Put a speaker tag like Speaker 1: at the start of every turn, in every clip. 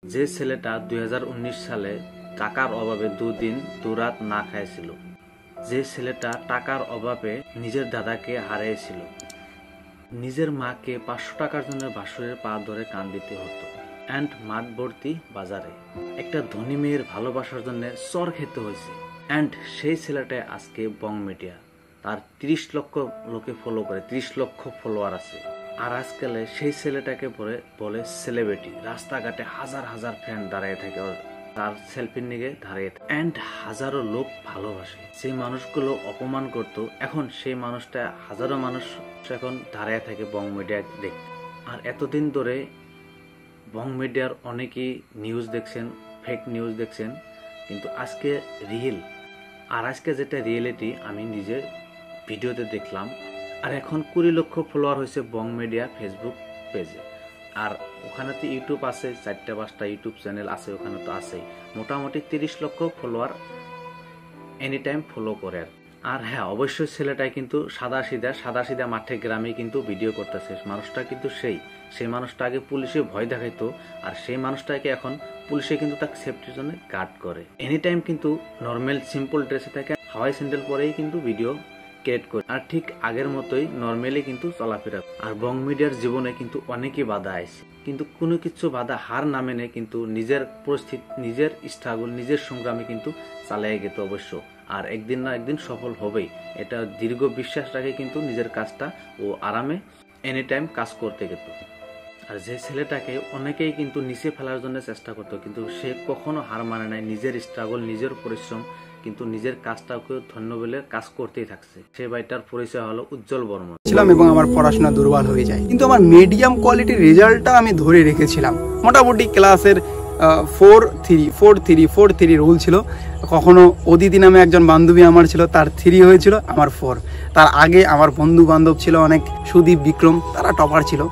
Speaker 1: যে ছেলেটা 2019 সালে টাকার অভাবে দুদিন দুরাত না খাইছিল, যে ছেলেটা টাকার অভাবে নিজের দাদাকে হারিয়েছিল, নিজের মাকে 500 টাকার জন্য বাসুরের পা ধরে কান্দিতে হতো, অ্যান্ড মাঠ ভর্তি বাজারে একটা ধনী মেয়ের ভালোবাসার জন্য চর খেতে হয়েছে, অ্যান্ড সেই ছেলেটা আজকে বং মিডিয়া, তার 30 লক্ষ লোকে ফলো করে, 30 লক্ষ ফলোয়ার আছে। আর আজকালে সেই ছেলেটাকে বলে সেলিব্রিটি। রাস্তাঘাটে হাজার হাজার ফ্যান দাঁড়িয়ে থাকে তার সেলফির নিগে দাঁড়িয়ে থাকে, অ্যান্ড হাজারো লোক ভালোবাসে। সেই মানুষগুলো অপমান করতো, এখন সেই মানুষটা হাজারো মানুষ এখন দাঁড়িয়ে থাকে বং মিডিয়া দেখতে। আর এতদিন ধরে বং মিডিয়ার অনেকেই নিউজ দেখছেন, ফেক নিউজ দেখছেন, কিন্তু আজকে রিয়েল। আর আজকে যেটা রিয়েলিটি আমি নিজে ভিডিওতে দেখলাম। আর এখন 20 লক্ষ ফলোয়ার হয়েছে বং মিডিয়া ফেসবুক পেজে। আর ওখানে তো ইউটিউব আছে, 4-5টা ইউটিউব চ্যানেল আছে, ওখানে তো আছেই। মোটামুটি 30 লক্ষ ফলোয়ার এনি টাইম ফলো করে। আর হ্যাঁ, অবশ্যই ছেলেটাই কিন্তু সাদা সিধা মাঠে গ্রামে কিন্তু ভিডিও করতেছে। মানুষটা কিন্তু সেই মানুষটা আগে পুলিশে ভয় দেখাইতো, আর সেই মানুষটাকে এখন পুলিশে কিন্তু তাকে সেফটির জন্য গার্ড করে। এনি টাইম কিন্তু নর্মাল সিম্পল ড্রেসে থাকে, হাওয়াই স্যান্ডেল পরেই কিন্তু ভিডিও ক্রিয়েট করে, আর ঠিক আগের মতোই নর্মালি কিন্তু চলাফেরা। আর বং মিডিয়ার জীবনে কিন্তু অনেকই বাধা আছে, কিন্তু কোনো কিছু বাধা হার না মেনে কিন্তু নিজের পরিস্থিতি, নিজের স্ট্রাগল, নিজের সংগ্রামে কিন্তু চালিয়ে গেত অবশ্য। আর একদিন না একদিন সফল হবেই, এটা দীর্ঘ বিশ্বাস রাখে কিন্তু নিজের কাজটা ও আরামে এনি টাইম কাজ করতে গেত। আর যে ছেলেটাকে অনেকেই কিন্তু নিচে ফেলার জন্য চেষ্টা করতো, কিন্তু সে কখনো হার মানে নাই। নিজের স্ট্রাগল, নিজের পরিশ্রম, কিন্তু নিজের কাজটাকে ধন্য বলে কাজ করতেই থাকছে। সে ভাইটার পরিচয় হলো উজ্জ্বল বর্মন
Speaker 2: ছিলাম এবং আমার পড়াশোনা দুর্বল হয়ে যায়, কিন্তু আমার মিডিয়াম কোয়ালিটির রেজাল্টটা আমি ধরে রেখেছিলাম। মোটামুটি ক্লাসের 4-3 রোল ছিল। কখনো অদিতি নামে একজন বান্ধবী আমার ছিল, তার 3 হয়েছিল, আমার 4। তার আগে আমার বন্ধু বান্ধব ছিল অনেক, সুদীপ, বিক্রম, তারা টপার ছিল,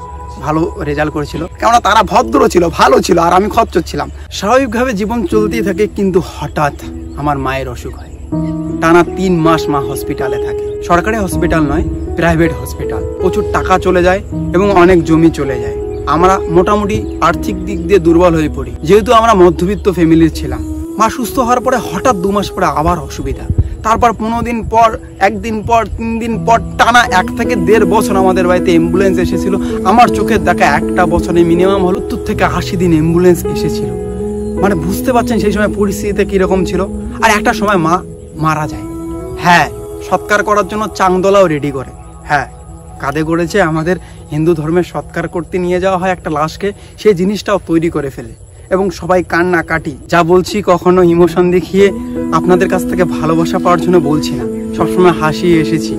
Speaker 2: ভালো রেজাল্ট করেছিল, কেননা তারা ভদ্র ছিল, ভালো ছিল, আর আমি খচ্চর ছিলাম। স্বাভাবিকভাবে জীবন চলতেই থাকে, কিন্তু হঠাৎ আমার মায়ের অসুখ হয়। টানা 3 মাস মা হসপিটালে থাকে। সরকারি হসপিটাল নয়, প্রাইভেট হসপিটাল। প্রচুর টাকা চলে যায় এবং অনেক জমি চলে যায়। আমরা মোটামুটি আর্থিক দিক দিয়ে দুর্বল হয়ে পড়ি, যেহেতু আমরা মধ্যবিত্ত ফ্যামিলির ছিলাম। মা সুস্থ হওয়ার পরে হঠাৎ 2 মাস পরে আবার অসুবিধা। তারপর 15 দিন পর, 1 দিন পর, 3 দিন পর, টানা 1 থেকে 1.5 বছর আমাদের বাড়িতে অ্যাম্বুলেন্স এসেছিল। আমার চোখের দেখা একটা বছরে মিনিমাম 70 থেকে 80 দিন অ্যাম্বুলেন্স এসেছিল। মানে বুঝতে পারছেন সেই সময় পরিস্থিতিতে কিরকম ছিল। আর একটা সময় মা মারা যায়। হ্যাঁ, সৎকার করার জন্য চাংদলাও রেডি করে। হ্যাঁ, কাঁধে করেছে, আমাদের হিন্দু ধর্মের সৎকার করতে নিয়ে যাওয়া হয় একটা লাশকে, সেই জিনিসটাও তৈরি করে ফেলে এবং সবাই কান্নাকাটি। যা বলছি কখনো ইমোশন দেখিয়ে আপনাদের কাছ থেকে ভালোবাসা পাওয়ার জন্য বলছি না, সবসময় হাসিয়ে এসেছি।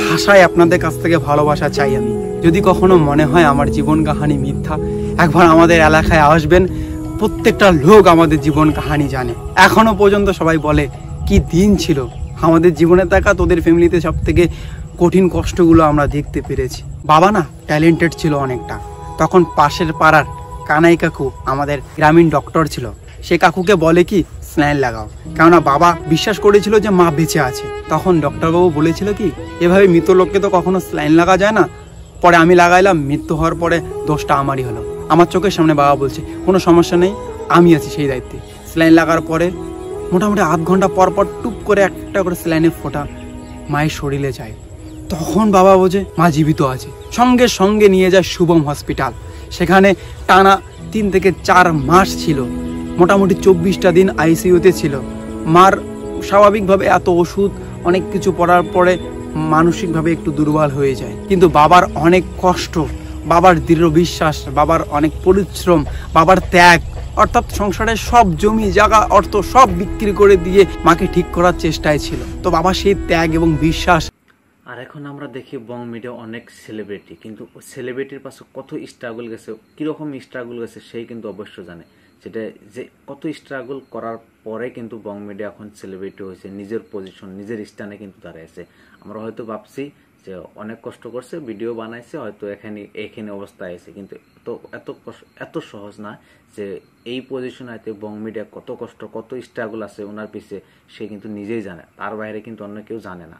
Speaker 2: হাসায় আপনাদের কাছ থেকে ভালোবাসা চাই আমি। যদি কখনো মনে হয় আমার জীবন কাহানি মিথ্যা, একবার আমাদের এলাকায় আসবেন। প্রত্যেকটা লোক আমাদের জীবন কাহানি জানে। এখনো পর্যন্ত সবাই বলে কি দিন ছিল আমাদের জীবনে। দেখা তোদের ফ্যামিলিতে সব থেকে কঠিন কষ্টগুলো আমরা দেখতে পেরেছি। বাবা না ট্যালেন্টেড ছিল অনেকটা। তখন পাশের পাড়ার কানাই কাকু আমাদের গ্রামীণ ডক্টর ছিল। সে কাকুকে বলে কি স্যালাইন লাগাও, কেননা বাবা বিশ্বাস করেছিল যে মা বেঁচে আছে। তখন ডক্টরবাবু বলেছিল কি এভাবে মৃত লোককে তো কখনো স্যালাইন লাগা যায় না। পরে আমি লাগাইলাম, মৃত্যু হওয়ার পরে দোষটা আমারই হলো। আমার চোখের সামনে বাবা বলছে কোনো সমস্যা নেই, আমি আছি সেই দায়িত্বে। স্যালাইন লাগার পরে মোটামুটি আধ ঘন্টা পর পর টুপ করে একটা করে স্যালাইনের ফোঁটা মায়ের শরীরে যায়। তখন বাবা বোঝে মা জীবিত আছে, সঙ্গে সঙ্গে নিয়ে যায় শুভম হসপিটাল। সেখানে টানা 3 থেকে 4 মাস ছিল। মোটামুটি 24টা দিন আইসিইউতে ছিল। মার স্বাভাবিকভাবে এত ওষুধ অনেক কিছু পড়ার পরে মানসিকভাবে একটু দুর্বল হয়ে যায়, কিন্তু বাবার অনেক কষ্ট, বাবার দৃঢ় বিশ্বাস, বাবার অনেক পরিশ্রম, বাবার ত্যাগ, অর্থাৎ সংসারের সব জমি জায়গা অর্থ সব বিক্রি করে দিয়ে মাকে ঠিক করার চেষ্টায় ছিল। তো বাবা সেই ত্যাগ এবং বিশ্বাস।
Speaker 1: আর এখন আমরা দেখি বং মিডিয়া অনেক সেলিব্রিটি, কিন্তু সেলিব্রিটির পাশে কত স্ট্রাগল গেছে, কিরকম স্ট্রাগল গেছে সেই কিন্তু অবশ্য জানে। সেটা যে কত স্ট্রাগল করার পরে কিন্তু বং মিডিয়া এখন সেলিব্রিটি হয়েছে, নিজের পজিশন, নিজের স্থানে কিন্তু দাঁড়িয়েছে। আমরা হয়তো ভাবছি যে অনেক কষ্ট করছে, ভিডিও বানাইছে, হয়তো এখানে অবস্থায় আছে, কিন্তু এত সহজ না যে এই পজিশনে হয়তো বং মিডিয়া কত কষ্ট, কত স্ট্রাগল আছে ওনার পিছে, সে কিন্তু নিজেই জানে, তার বাইরে কিন্তু অন্য কেউ জানে না।